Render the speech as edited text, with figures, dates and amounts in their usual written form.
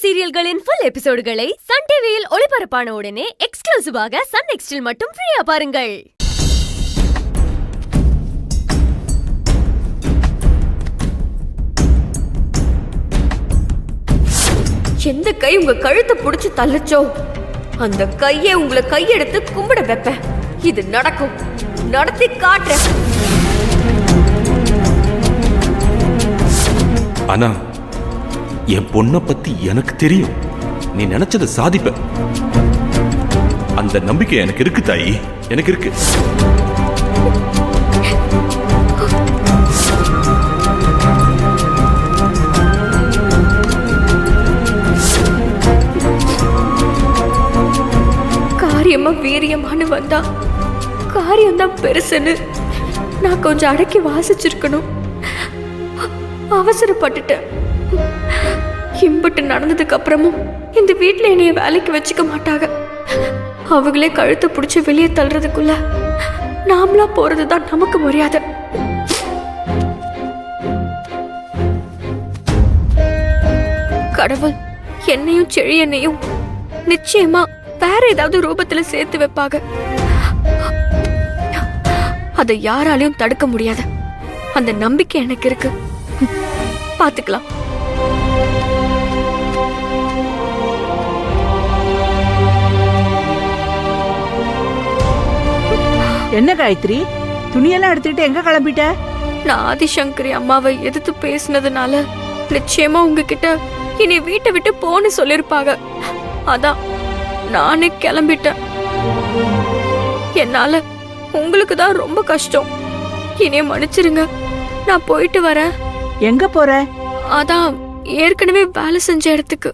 சீரியல்களின் full எபிசோடுகளை Sun டிவியில் ஒளிபரப்பான உடனே எக்ஸ்க்ளூசிவாக சன் நெக்ஸ்டில் மட்டும் ஃப்ரீயா பாருங்கள். எந்த கை உங்க கழுத்தை புடிச்சு தள்ளுச்சோ அந்த கையை உங்களை கையெடுத்து கும்பிட வைப்பேன். இது நடக்கும், நடத்தி காட்டுறேன். ஆனா என் பொண்ணை பத்தி எனக்கு தெரியும். நீ நினைச்சதை சாதிப்ப. அந்த நம்பிக்கை எனக்கு இருக்கு தாயி, எனக்கு இருக்கு. காரியமா வீரியமானு வந்தா காரியம் தான் பெருசுன்னு நான் கொஞ்சம் அடக்கி வாசிச்சிருக்கணும். அவசரப்பட்டுட்டேன். இம்பட்டு நடந்ததுக்கு அப்புறமும் இந்த வீட்டுல என்னைய வேலைக்கு வச்சுக்க மாட்டாங்க. அவங்களே கழுத்தை பிடிச்சி வெளியே தள்ளுறதுக்குள்ள நாமளா போறதுதான் நமக்கு மரியாதை. கடவுள் என்னையும் செழியனையும் நிச்சயமா வேற ஏதாவது ரூபத்துல சேர்த்து வைப்பாங்க. அதை யாராலையும் தடுக்க முடியாது. அந்த நம்பிக்கை எனக்கு இருக்கு. பாத்துக்கலாம். என்ன காயத்ரி, துணியெல்லாம் எடுத்துட்டு எங்க கிளம்பிட்ட? நான் ஆதிசங்கரி அம்மாவை எதிர்த்து பேசினதுனால நிச்சயமா உங்ககிட்ட இனி வீட்டை விட்டு போன்னு சொல்லிருப்பாங்க. அதான் நானே கிளம்பிட்டேன். என்னால உங்களுக்கு தான் ரொம்ப கஷ்டம். இனி மன்னிச்சிருங்க. நான் போயிட்டு வரேன். எங்க போற? அதான் ஏற்கனவே வேலை செஞ்ச இடத்துக்கு.